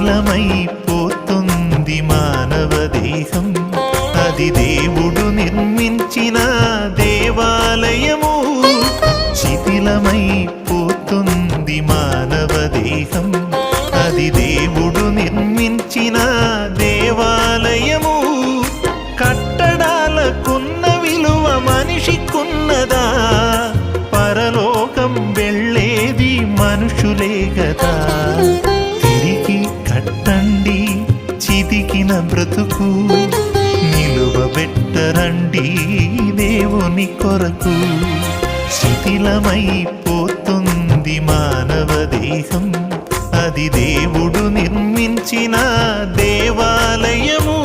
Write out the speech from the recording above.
శిథిలమైపోతుంది మానవ దేహం, అది దేవుడు నిర్మించిన దేవాలయము. శిథిలమైపోతుంది మానవ దేహం, అది దేవుడు నిర్మించిన దేవాలయము. కట్టడాలకున్న విలువ మనిషికున్నదా? పరలోకం వెళ్ళేది మనుషులే గదా. తిరిగి కట్టండి చితికిన బ్రతుకు, నిలువబెట్టరండి దేవుని కొరకు. శిథిలమైపోతుంది మానవ దేహం, అది దేవుడు నిర్మించిన దేవాలయము.